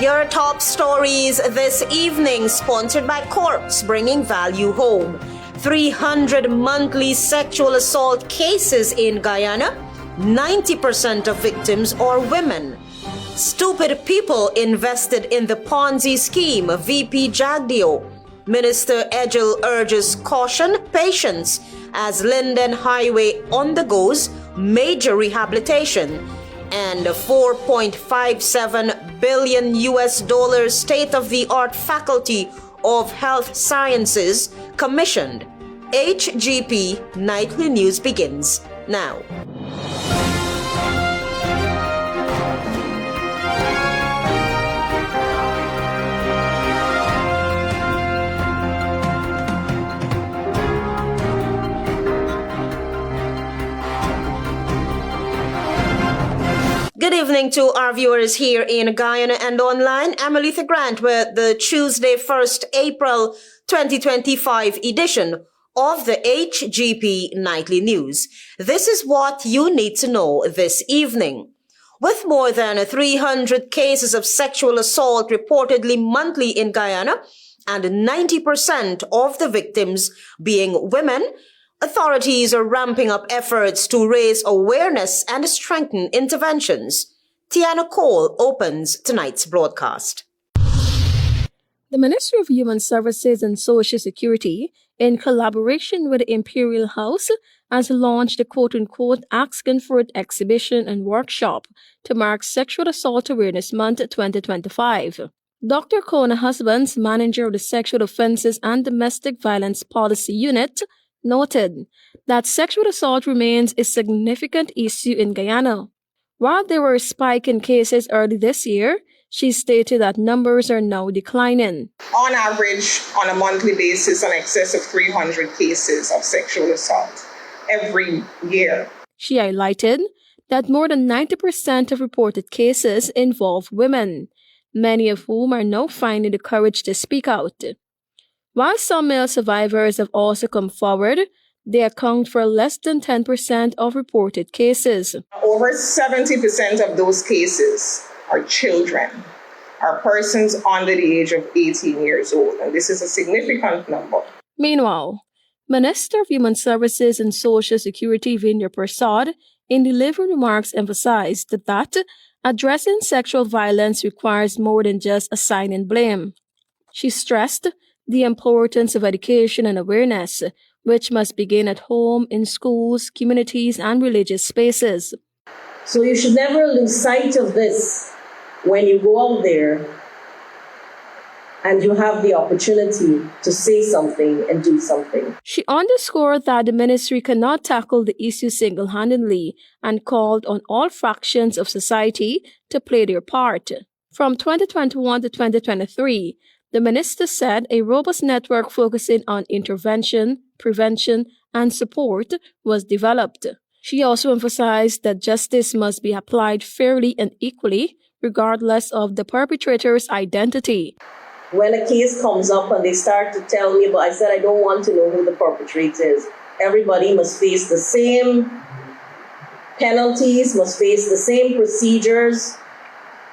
Here are top stories this evening, sponsored by Corpse, bringing value home. 300 monthly sexual assault cases in Guyana. 90% of victims are women. Stupid people invested in the Ponzi scheme, VP JAGDEO. Minister Edgel urges caution, patience, as Linden Highway undergoes major rehabilitation. And $4.57 billion state-of-the-art Faculty of Health Sciences commissioned. HGP Nightly News begins now. Good evening to our viewers here in Guyana and online. I'm ALETHEA Grant with the Tuesday, 1st April 2025 edition of the HGP Nightly News. This is what you need to know this evening. With more than 300 cases of sexual assault reportedly monthly in Guyana and 90% of the victims being women, authorities are ramping up efforts to raise awareness and strengthen interventions. Tiana Cole opens tonight's broadcast. The Ministry of Human Services and Social Security, in collaboration with the Imperial House, has launched a quote-unquote Asking for It exhibition and workshop to mark Sexual Assault Awareness Month 2025. Dr. Kona Husbands, manager of the Sexual Offences and Domestic Violence Policy Unit, noted that sexual assault remains a significant issue in Guyana. While there were a spike in cases early this year, she stated that numbers are now declining. On average, on a monthly basis, in excess of 300 cases of sexual assault every year. She highlighted that more than 90% of reported cases involve women, many of whom are now finding the courage to speak out. While some male survivors have also come forward, they account for less than 10% of reported cases. Over 70% of those cases are children, are persons under the age of 18 years old, and this is a significant number. Meanwhile, Minister of Human Services and Social Security Vinder Prasad, in delivering remarks, emphasized that addressing sexual violence requires more than just assigning blame. She stressed the importance of education and awareness, which must begin at home, in schools, communities, and religious spaces. So you should never lose sight of this when you go out there and you have the opportunity to say something and do something. She underscored that the ministry cannot tackle the issue single-handedly and called on all fractions of society to play their part. From 2021 to 2023, the minister said a robust network focusing on intervention, prevention, and support was developed. She also emphasized that justice must be applied fairly and equally, regardless of the perpetrator's identity. When a case comes up and they start to tell me, but I said I don't want to know who the perpetrator is. Everybody must face the same penalties, must face the same procedures,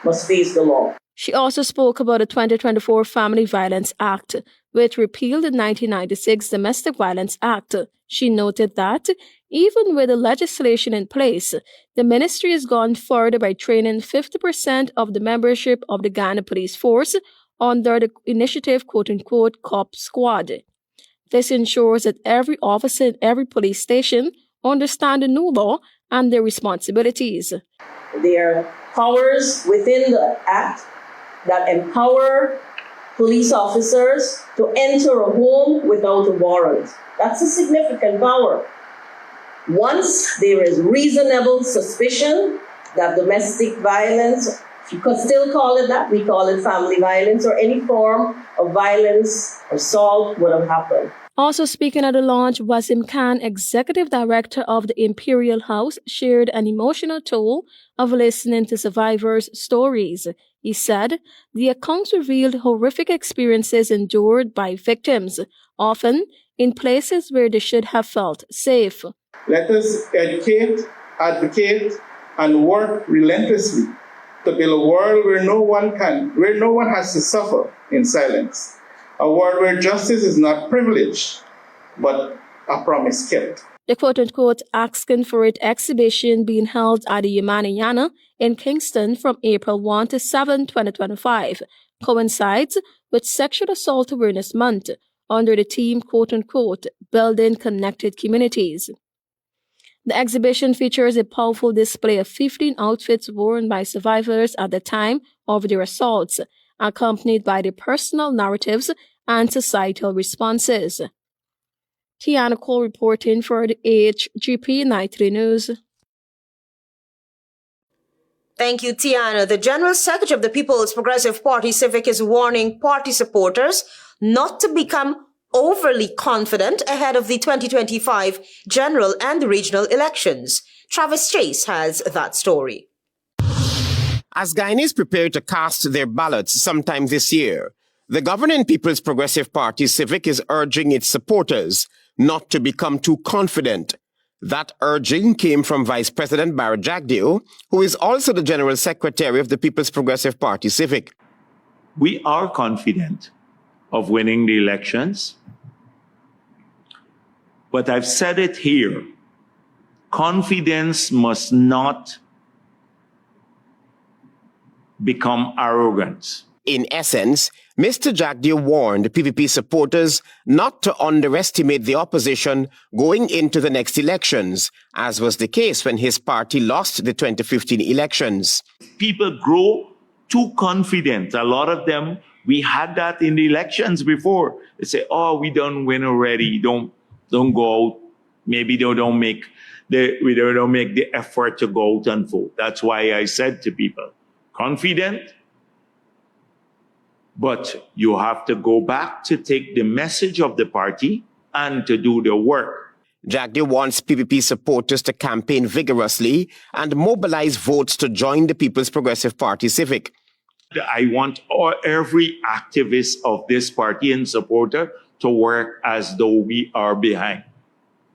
must face the law. She also spoke about the 2024 Family Violence Act, which repealed the 1996 Domestic Violence Act. She noted that, even with the legislation in place, the ministry has gone further by training 50% of the membership of the Guyana Police Force under the initiative quote-unquote Cop Squad. This ensures that every officer in every police station understands the new law and their responsibilities. There are powers within the Act that empower police officers to enter a home without a warrant. That's a significant power. Once there is reasonable suspicion that domestic violence, you could still call it that, we call it family violence, or any form of violence or assault would have happened. Also speaking at the launch, Wasim Khan, Executive Director of the Imperial House, shared an emotional toll of listening to survivors' stories. He said the accounts revealed horrific experiences endured by victims, often in places where they should have felt safe. Let us educate, advocate, and work relentlessly to build a world where no one has to suffer in silence. A world where justice is not privilege, but a promise kept. The quote-unquote Asking for It exhibition being held at the GUYANA in Kingston from April 1 to 7, 2025 coincides with Sexual Assault Awareness Month under the theme quote-unquote Building Connected Communities. The exhibition features a powerful display of 15 outfits worn by survivors at the time of their assaults, accompanied by their personal narratives and societal responses. Tiana Cole reporting for the HGP Nightly News. Thank you, Tiana. The General Secretary of the People's Progressive Party Civic is warning party supporters not to become overly confident ahead of the 2025 general and regional elections. Travis Chase has that story. As Guyanese prepare to cast their ballots sometime this year, the governing People's Progressive Party Civic is urging its supporters not to become too confident. That urging came from Vice President JAGDEO, who is also the General Secretary of the People's Progressive Party Civic. We are confident of winning the elections, but I've said it here, confidence must not become arrogance. In essence, Mr. JAGDEO warned PPP supporters not to underestimate the opposition going into the next elections, as was the case when his party lost the 2015 elections. People grow too confident. A lot of them, we had that in the elections before. They say, oh, we don't win already. Don't go out. Maybe they don't make the effort to go out and vote. That's why I said to people, confident, but you have to go back to take the message of the party and to do the work. JAGDEO wants PPP supporters to campaign vigorously and mobilize votes to join the People's Progressive Party Civic. I want every activist of this party and supporter to work as though we are behind.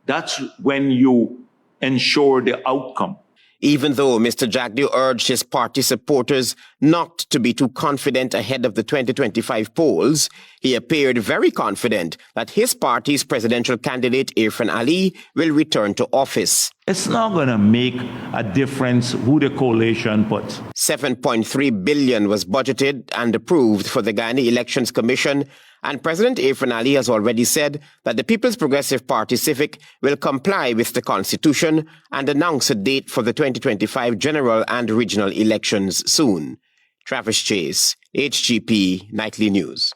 That's when you ensure the outcome. Even though Mr. JAGDEO urged his party supporters not to be too confident ahead of the 2025 polls, he appeared very confident that his party's presidential candidate Irfan Ali will return to office. It's not going to make a difference who the coalition puts. $7.3 billion was budgeted and approved for the Guyana Elections Commission, and President Irfan Ali has already said that the People's Progressive Party Civic will comply with the Constitution and announce a date for the 2025 general and regional elections soon. Travis Chase, HGP Nightly News.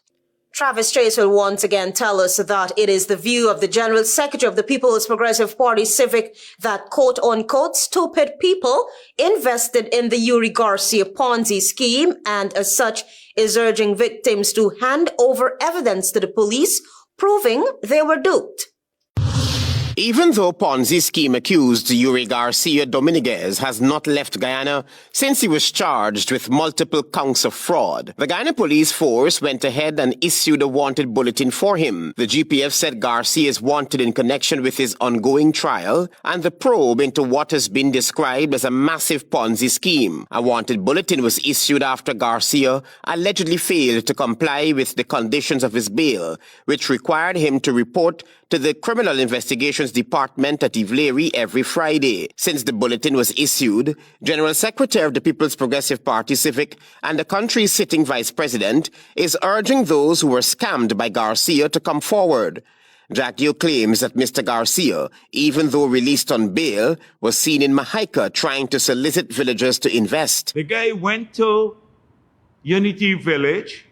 Travis Chase will once again tell us that it is the view of the General Secretary of the People's Progressive Party Civic that quote-unquote stupid people invested in the Yuri Garcia Ponzi scheme and as such is urging victims to hand over evidence to the police proving they were duped. Even though Ponzi scheme accused Yuri Garcia Dominguez has not left Guyana since he was charged with multiple counts of fraud, the Guyana police force went ahead and issued a wanted bulletin for him. The GPF said Garcia is wanted in connection with his ongoing trial and the probe into what has been described as a massive Ponzi scheme. A wanted bulletin was issued after Garcia allegedly failed to comply with the conditions of his bail, which required him to report to the Criminal Investigations Department at Ivleri every Friday. Since the bulletin was issued, General Secretary of the People's Progressive Party Civic and the country's sitting Vice President is urging those who were scammed by Garcia to come forward. JAGDEO claims that Mr. Garcia, even though released on bail, was seen in Mahaica trying to solicit villagers to invest. The guy went to Unity Village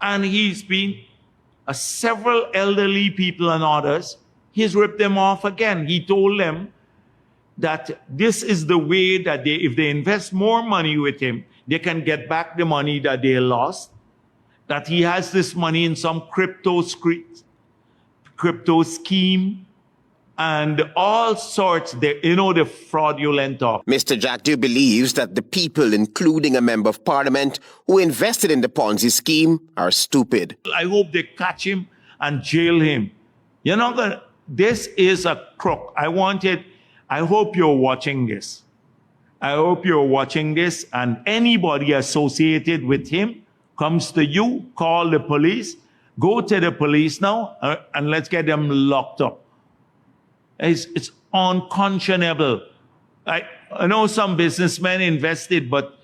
and he's been several elderly people and others, he's ripped them off again. He told them that this is the way that if they invest more money with him, they can get back the money that they lost, that he has this money in some crypto scheme, and all sorts, the fraudulent talk. Mr. JAGDEO believes that the people, including a member of parliament, who invested in the Ponzi scheme are stupid. I hope they catch him and jail him. You're not this is a crook. I hope you're watching this. I hope you're watching this and anybody associated with him comes to you, call the police, go to the police now and let's get them locked up. It's unconscionable. I know some businessmen invested, but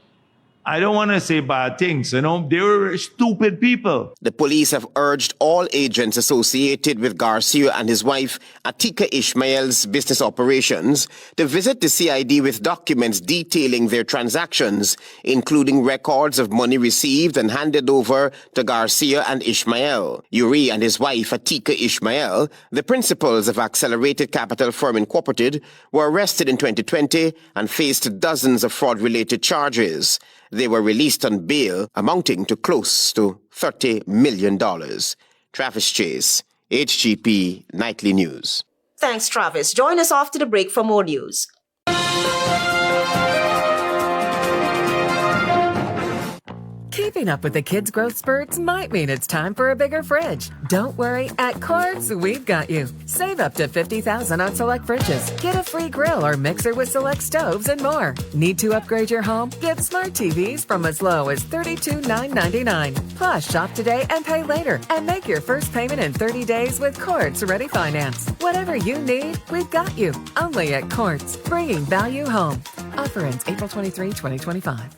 I don't want to say bad things, they were stupid people. The police have urged all agents associated with Garcia and his wife, Atika Ishmael's business operations, to visit the CID with documents detailing their transactions, including records of money received and handed over to Garcia and Ishmael. Uri and his wife, Atika Ishmael, the principals of Accelerated Capital Firm Incorporated, were arrested in 2020 and faced dozens of fraud-related charges. They were released on bail amounting to close to $30 million. Travis Chase, HGP Nightly News. Thanks, Travis. Join us after the break for more news. Keeping up with the kids' growth spurts might mean it's time for a bigger fridge. Don't worry, at Quartz, we've got you. Save up to $50,000 on select fridges. Get a free grill or mixer with select stoves and more. Need to upgrade your home? Get smart TVs from as low as $32,999. Plus, shop today and pay later. And make your first payment in 30 days with Quartz Ready Finance. Whatever you need, we've got you. Only at Quartz, bringing value home. Offer ends April 23, 2025.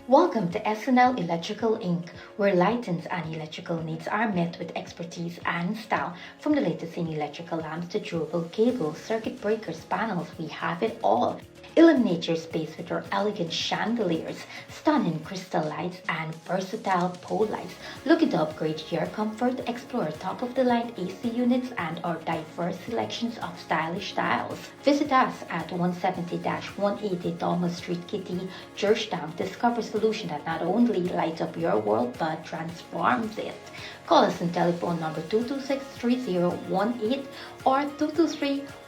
Welcome to SNL Electrical Inc., where lighting and electrical needs are met with expertise and style. From the latest in electrical lamps to durable cables, circuit breakers, panels, we have it all. Illuminate your space with our elegant chandeliers, stunning crystal lights, and versatile pole lights. Looking to upgrade your comfort? Explore top-of-the-line AC units and our diverse selections of stylish styles. Visit us at 170-180 Thomas Street, Kitty, Georgetown. Discover solution that not only lights up your world but transforms it. Call us on telephone number 226-3018 or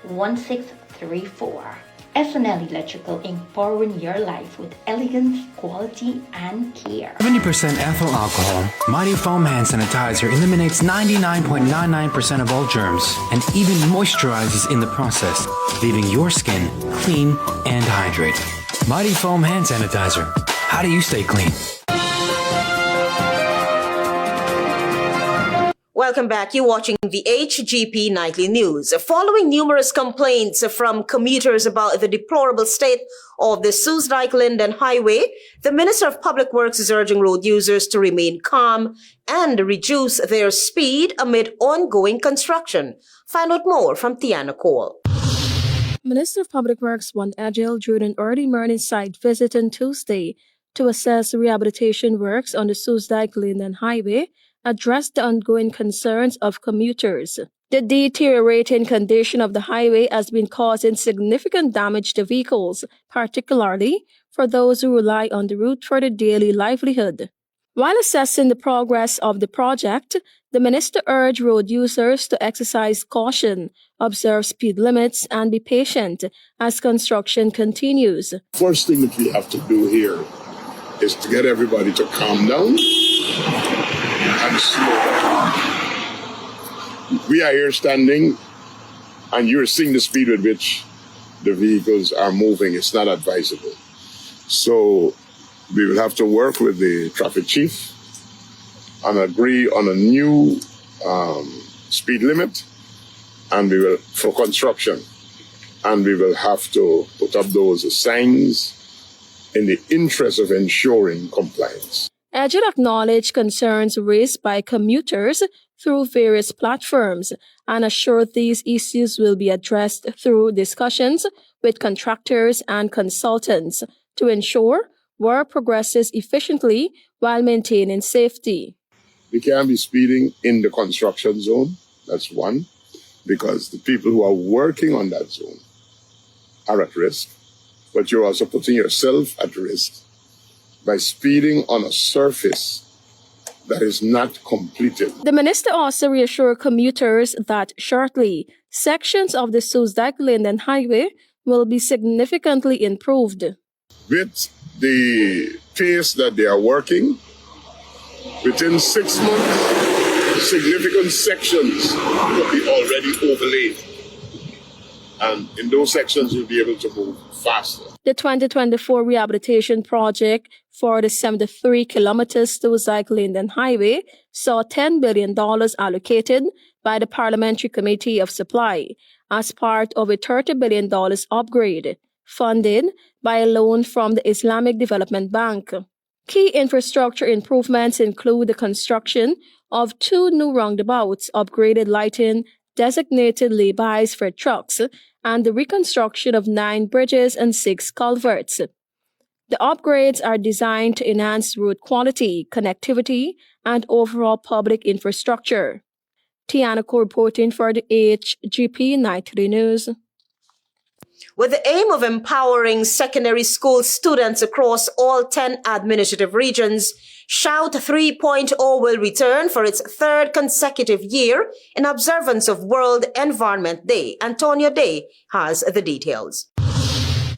223-1634. SNL Electrical Inc., powering your life with elegance, quality, and care. 70% ethyl alcohol, Mighty Foam Hand Sanitizer eliminates 99.99% of all germs and even moisturizes in the process, leaving your skin clean and hydrated. Mighty Foam Hand Sanitizer. How do you stay clean? Welcome back. You're watching the HGP Nightly News. Following numerous complaints from commuters about the deplorable state of the Linden Highway, the Minister of Public Works is urging road users to remain calm and reduce their speed amid ongoing construction. Find out more from Tiana Cole. Minister of Public Works won agile during an early morning site visit on Tuesday to assess rehabilitation works on the Linden Highway, addressed the ongoing concerns of commuters. The deteriorating condition of the highway has been causing significant damage to vehicles, particularly for those who rely on the route for their daily livelihood. While assessing the progress of the project, the minister urged road users to exercise caution, observe speed limits, and be patient as construction continues. First thing that we have to do here is to get everybody to calm down and slow down. We are here standing, and you're seeing the speed with which the vehicles are moving. It's not advisable. So we will have to work with the traffic chief and agree on a new speed limit, and we will for construction. And we will have to put up those signs in the interest of ensuring compliance. Agile acknowledged concerns raised by commuters through various platforms and assured these issues will be addressed through discussions with contractors and consultants to ensure work progresses efficiently while maintaining safety. We can't be speeding in the construction zone, that's one, because the people who are working on that zone are at risk, but you're also putting yourself at risk by speeding on a surface that is not completed. The minister also reassured commuters that shortly, sections of the Linden Highway will be significantly improved. With the pace that they are working, within 6 months, significant sections will be already overlaid. And in those sections, you'll be able to move faster. The 2024 rehabilitation project for the 73 kilometers to Linden Highway saw $10 billion allocated by the Parliamentary Committee of Supply as part of a $30 billion upgrade, funded by a loan from the Islamic Development Bank. Key infrastructure improvements include the construction of 2 new roundabouts, upgraded lighting, designated laybys for trucks, and the reconstruction of 9 bridges and 6 culverts. The upgrades are designed to enhance road quality, connectivity, and overall public infrastructure. Tianako reporting for the HGP Nightly News. With the aim of empowering secondary school students across all 10 administrative regions, Shout 3.0 will return for its 3rd consecutive year in observance of World Environment Day. Antonio Day has the details.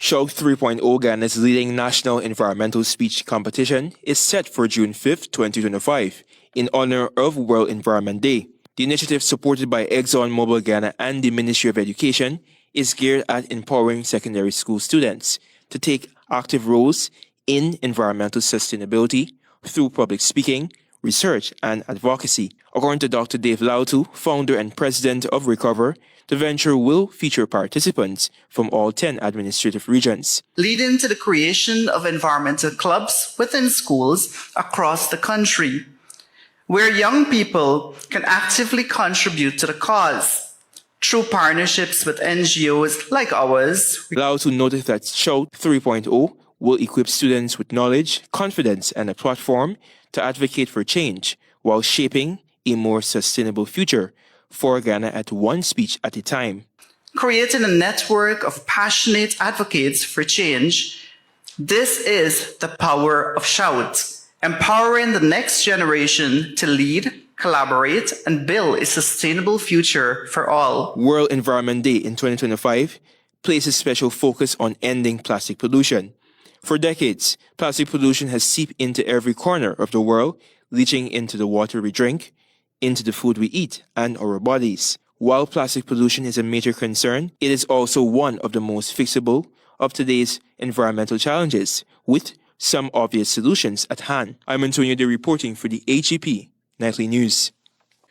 Shout 3.0, Ghana's leading national environmental speech competition, is set for June 5, 2025, in honor of World Environment Day. The initiative, supported by ExxonMobil Ghana and the Ministry of Education, is geared at empowering secondary school students to take active roles in environmental sustainability through public speaking, research, and advocacy. According to Dr. Dave Lautu, founder and president of Recover, the venture will feature participants from all 10 administrative regions, leading to the creation of environmental clubs within schools across the country, where young people can actively contribute to the cause through partnerships with NGOs like ours. Lautu noted that Shout 3.0 will equip students with knowledge, confidence, and a platform to advocate for change while shaping a more sustainable future for Ghana at one speech at a time. Creating a network of passionate advocates for change, this is the power of Shout, empowering the next generation to lead, collaborate, and build a sustainable future for all. World Environment Day in 2025 places special focus on ending plastic pollution. For decades, plastic pollution has seeped into every corner of the world, leaching into the water we drink, into the food we eat, and our bodies. While plastic pollution is a major concern, it is also one of the most fixable of today's environmental challenges, with some obvious solutions at hand. I'm Antonio Day reporting for the HGP Nightly News.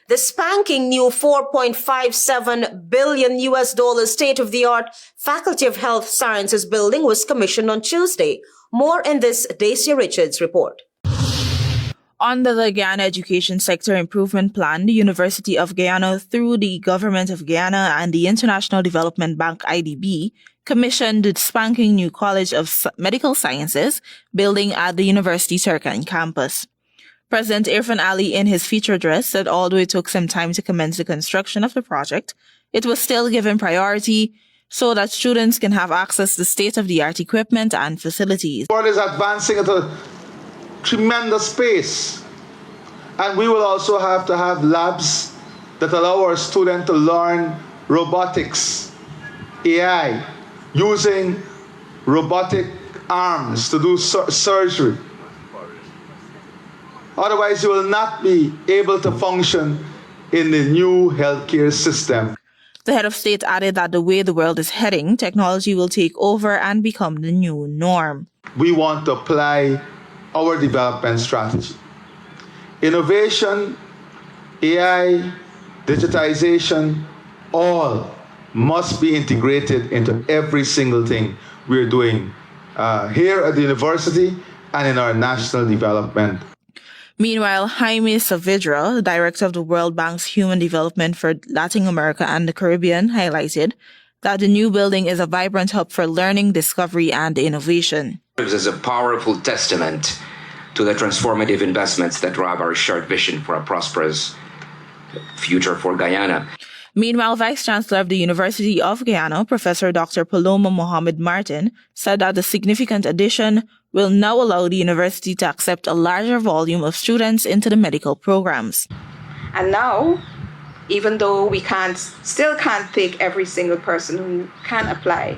The spanking new $4.57 billion state-of-the-art Faculty of Health Sciences building was commissioned on Tuesday. More in this Dacia Richards report. Under the Guyana Education Sector Improvement Plan, the University of Guyana, through the Government of Guyana and the International Development Bank IDB, commissioned the spanking new College of Medical Sciences building at the University Turkana campus. President Irfan Ali, in his feature address, said although it took some time to commence the construction of the project, it was still given priority so that students can have access to state-of-the-art equipment and facilities. The world is advancing at a tremendous pace, and we will also have to have labs that allow our students to learn robotics, AI, using robotic arms to do surgery. Otherwise, you will not be able to function in the new healthcare system. The head of state added that the way the world is heading, technology will take over and become the new norm. We want to apply our development strategy. Innovation, AI, digitization, all must be integrated into every single thing we're doing here at the university and in our national development. Meanwhile, Jaime Saavedra, the director of the World Bank's Human Development for Latin America and the Caribbean, highlighted that the new building is a vibrant hub for learning, discovery, and innovation. It is a powerful testament to the transformative investments that drive our shared vision for a prosperous future for Guyana. Meanwhile, Vice Chancellor of the University of Guyana, Professor Dr. Paloma Mohamed Martin, said that the significant addition will now allow the university to accept a larger volume of students into the medical programs. And now, even though we still can't take every single person who can apply,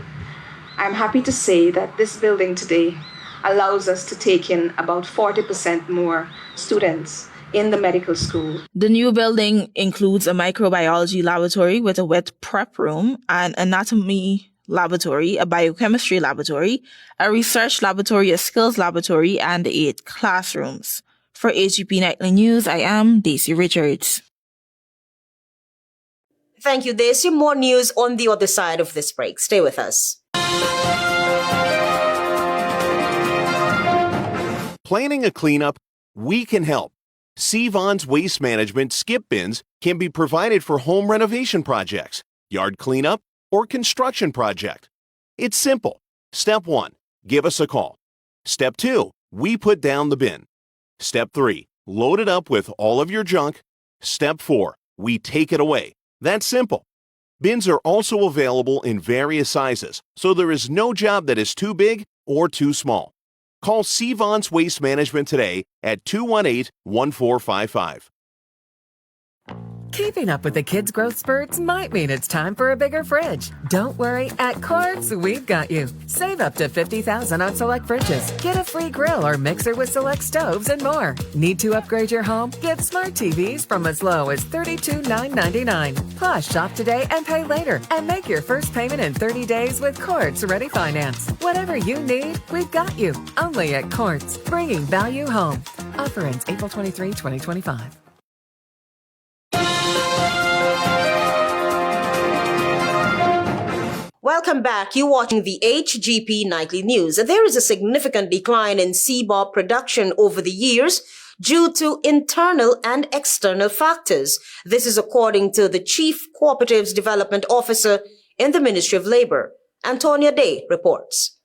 I'm happy to say that this building today allows us to take in about 40% more students in the medical school. The new building includes a microbiology laboratory with a wet prep room, an anatomy laboratory, a biochemistry laboratory, a research laboratory, a skills laboratory, and 8 classrooms. For HGP Nightly News, I am Daisy Richards. Thank you, Daisy. More news on the other side of this break. Stay with us. Planning a cleanup? We can help. Seavon's Waste Management skip bins can be provided for home renovation projects, yard cleanup, or construction project. It's simple. Step 1, give us a call. Step 2, we put down the bin. Step 3, load it up with all of your junk. Step 4, we take it away. That's simple. Bins are also available in various sizes, so there is no job that is too big or too small. Call Seavon's Waste Management today at 218-1455. Keeping up with the kids' growth spurts might mean it's time for a bigger fridge. Don't worry, at Quartz, we've got you. Save up to $50,000 on select fridges. Get a free grill or mixer with select stoves and more. Need to upgrade your home? Get smart TVs from as low as $32,999. Plus, shop today and pay later. And make your first payment in 30 days with Quartz Ready Finance. Whatever you need, we've got you. Only at Quartz, bringing value home. Offer ends April 23, 2025. Welcome back. You're watching the HGP Nightly News. There is a significant decline in Seabob production over the years due to internal and external factors. This is according to the Chief Cooperatives Development Officer in the Ministry of Labor. Antonia Day reports.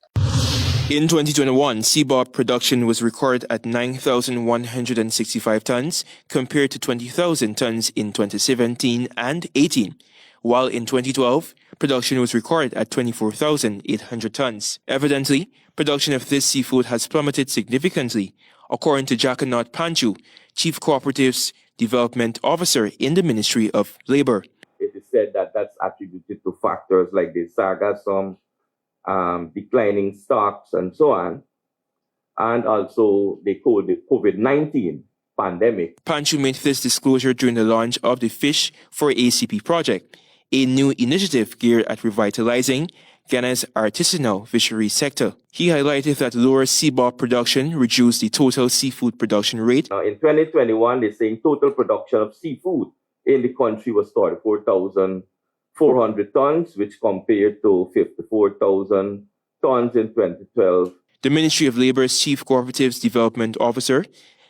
In 2021, Seabob production was recorded at 9,165 tons compared to 20,000 tons in 2017 and 18, while in 2012, production was recorded at 24,800 tons. Evidently, production of this seafood has plummeted significantly, according to Jacanot Panchu, Chief Cooperatives Development Officer in the Ministry of Labor. It is said that that's attributed to factors like the sargassum, declining stocks, and so on, and also the COVID-19 pandemic. Panchu made this disclosure during the launch of the Fish for ACP project, a new initiative geared at revitalizing Ghana's artisanal fisheries sector. He highlighted that lower Seabob production reduced the total seafood production rate. In 2021, they're saying total production of seafood in the country was 34,400 tons, which compared to 54,000 tons in 2012. The Ministry of Labor's Chief Cooperatives Development Officer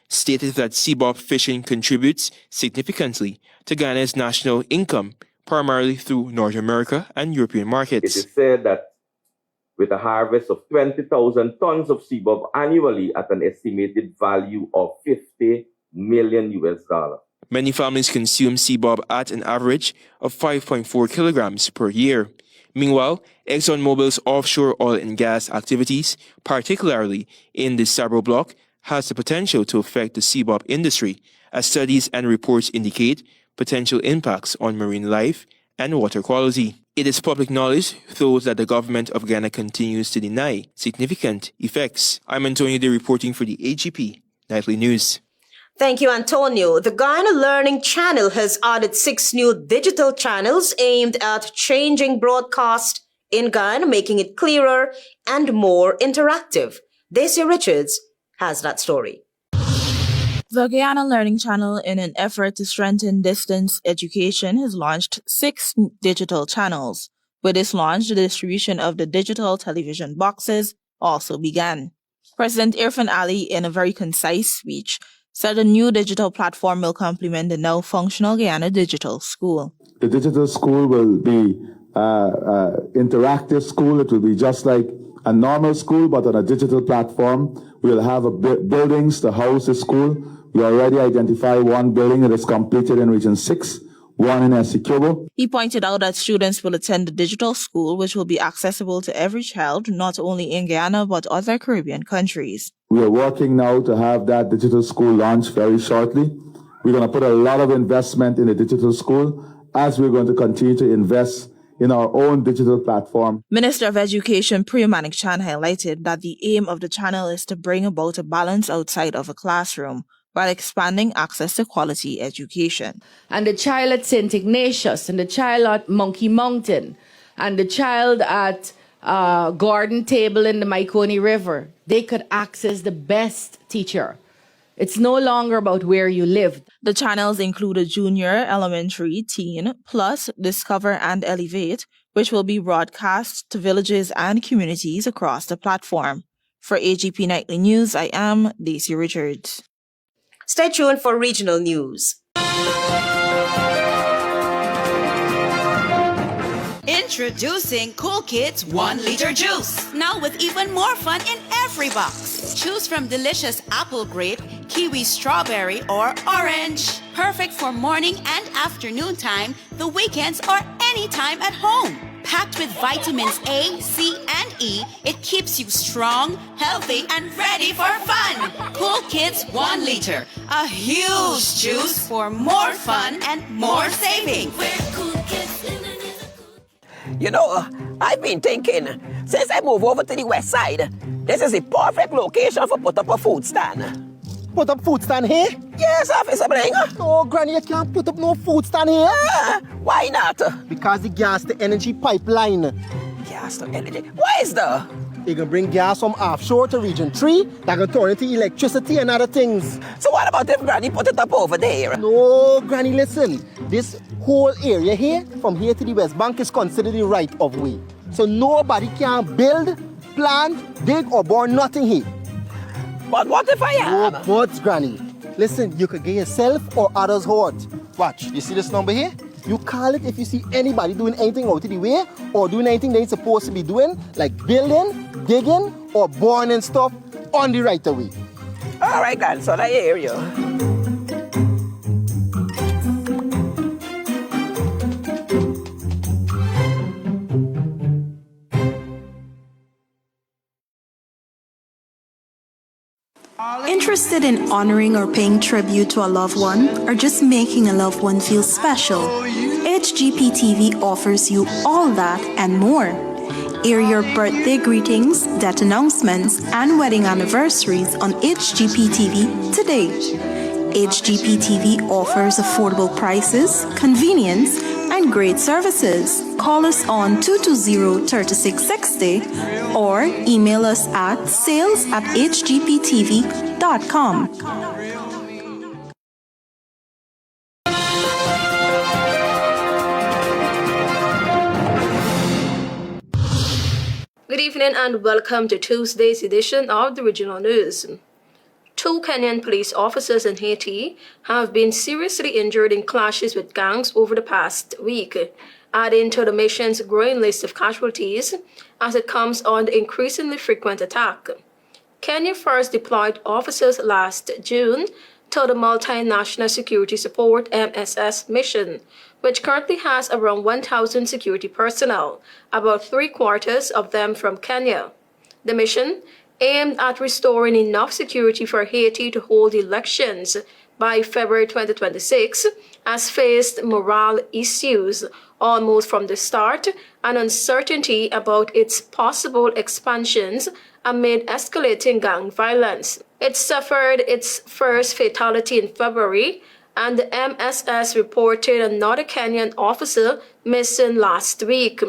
stated that Seabob fishing contributes significantly to Ghana's national income, primarily through North America and European markets. It is said that with a harvest of 20,000 tons of Seabob annually at an estimated value of $50 million. Many families consume Seabob at an average of 5.4 kilograms per year. Meanwhile, ExxonMobil's offshore oil and gas activities, particularly in the Seabob block, has the potential to affect the Seabob industry, as studies and reports indicate potential impacts on marine life and water quality. It is public knowledge, though, that the government of Ghana continues to deny significant effects. I'm Antonio Day reporting for the HGP Nightly News. Thank you, Antonio. The Guyana Learning Channel has added 6 new digital channels aimed at changing broadcast in Guyana, making it clearer and more interactive. Daisy Richards has that story. The Guyana Learning Channel, in an effort to strengthen distance education, has launched 6 digital channels. With this launch, the distribution of the digital television boxes also began. President Irfan Ali, in a very concise speech, said a new digital platform will complement the now functional Guyana Digital School. The digital school will be interactive school. It will be just like a normal school, but on a digital platform. We'll have buildings to house the school. We already identified 1 building that is completed in Region 6, 1 in Essequibo. He pointed out that students will attend the digital school, which will be accessible to every child, not only in Guyana, but other Caribbean countries. We are working now to have that digital school launched very shortly. We're going to put a lot of investment in the digital school, as we're going to continue to invest in our own digital platform. Minister of Education Priya Manik Chan highlighted that the aim of the channel is to bring about a balance outside of a classroom, while expanding access to quality education. And the child at St. Ignatius, and the child at Monkey Mountain, and the child at Garden Table in the Maikoni River, they could access the best teacher. It's no longer about where you live. The channels include a junior, elementary, teen, plus Discover and Elevate, which will be broadcast to villages and communities across the platform. For AGP Nightly News, I am Daisy Richards. Stay tuned for regional news. Introducing Cool Kids 1 liter juice. Now with even more fun in every box. Choose from delicious apple grape, kiwi strawberry, or orange. Perfect for morning and afternoon time, the weekends, or any time at home. Packed with vitamins A, C, and E, it keeps you strong, healthy, and ready for fun. Cool Kids 1 liter. A huge juice for more fun and more saving. You know, I've been thinking, since I moved over to the west side, this is the perfect location for put up a food stand. Put up food stand here? Yes, Officer Bling. No, Granny, you can't put up no food stand here. Why not? Because the gas to energy pipeline. Gas to energy? Why is that? You can bring gas from offshore to region 3, that can turn into electricity and other things. So what about if Granny put it up over there? No, Granny, listen. This whole area here, from here to the West Bank, is considered the right of way. So nobody can build, plant, dig, or burn nothing here. But what if I am? No buts, Granny. Listen, you could get yourself or others hurt. Watch, you see this number here? You call it if you see anybody doing anything out of the way or doing anything they ain't supposed to be doing, like building, digging, or burning stuff on the right of way. All right, grandson, I hear you. Interested in honoring or paying tribute to a loved one, or just making a loved one feel special? HGP TV offers you all that and more. Air your birthday greetings, death announcements, and wedding anniversaries on HGP TV today. HGP TV offers affordable prices, convenience, and great services. Call us on 220-3660 or email us at sales@hgptv.com. Good evening and welcome to Tuesday's edition of the Regional News. 2 Kenyan police officers in Haiti have been seriously injured in clashes with gangs over the past week, adding to the mission's growing list of casualties as it comes on the increasingly frequent attack. Kenya first deployed officers last June to the Multinational Security Support MSS mission, which currently has around 1,000 security personnel, about 3/4 of them from Kenya. The mission, aimed at restoring enough security for Haiti to hold elections by February 2026, has faced morale issues almost from the start and uncertainty about its possible expansions amid escalating gang violence. It suffered its first fatality in February, and the MSS reported another Kenyan officer missing last week.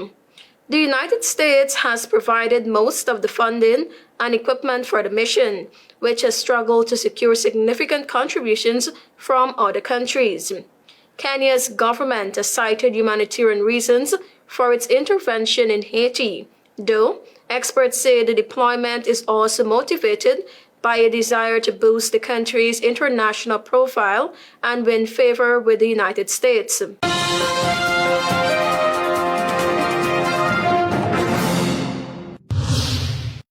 The United States has provided most of the funding and equipment for the mission, which has struggled to secure significant contributions from other countries. Kenya's government has cited humanitarian reasons for its intervention in Haiti, though experts say the deployment is also motivated by a desire to boost the country's international profile and win favor with the United States.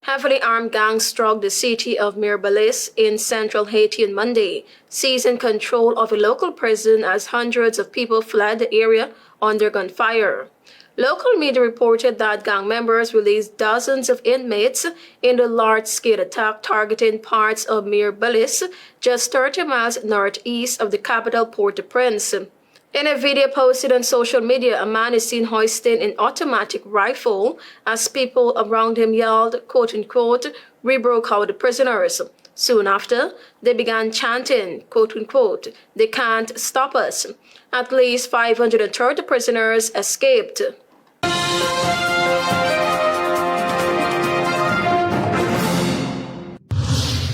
Heavily armed gangs struck the city of Mirbalis in central Haiti on Monday, seizing control of a local prison as hundreds of people fled the area under gunfire. Local media reported that gang members released dozens of inmates in the large-scale attack targeting parts of Mirbalis, just 30 miles northeast of the capital Port-au-Prince. In a video posted on social media, a man is seen hoisting an automatic rifle as people around him yelled, quote-unquote, "We broke out the prisoners." Soon after, they began chanting, quote-unquote, "They can't stop us." At least 530 prisoners escaped.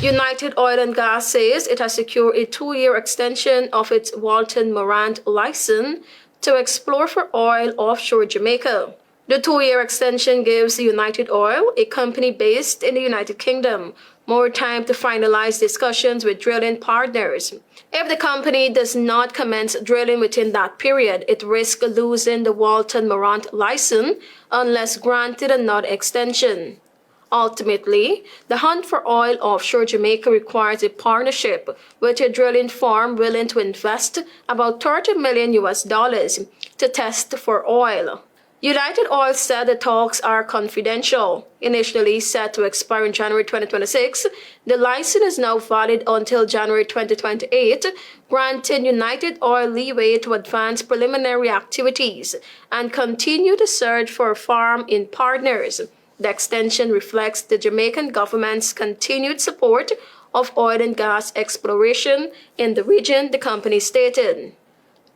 United Oil and Gas says it has secured a 2-year extension of its Walton Morant license to explore for oil offshore Jamaica. The 2-year extension gives United Oil, a company based in the United Kingdom, more time to finalize discussions with drilling partners. If the company does not commence drilling within that period, it risks losing the Walton Morant license unless granted another extension. Ultimately, the hunt for oil offshore Jamaica requires a partnership with a drilling firm willing to invest about $30 million to test for oil. United Oil said the talks are confidential. Initially set to expire in January 2026, the license is now valid until January 2028, granting United Oil leeway to advance preliminary activities and continue the search for farm-in partners. The extension reflects the Jamaican government's continued support of oil and gas exploration in the region, the company stated.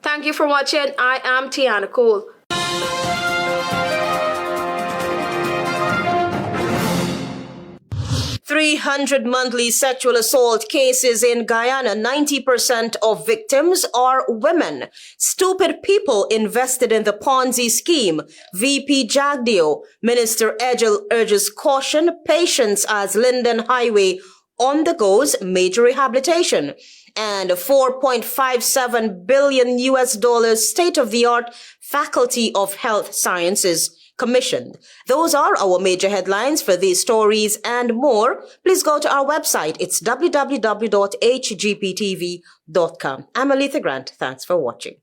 Thank you for watching. I am Tiana Cole. 300 monthly sexual assault cases in Guyana. 90% of victims are women. Stupid people invested in the Ponzi scheme. VP JAGDEO. Minister Edgel urges caution, patience as Linden Highway undergoes major rehabilitation. And $4.57 billion state-of-the-art Faculty of Health Sciences commissioned. Those are our major headlines. For these stories and more, please go to our website. It's www.hgptv.com. I'm ALETHEA Grant. Thanks for watching.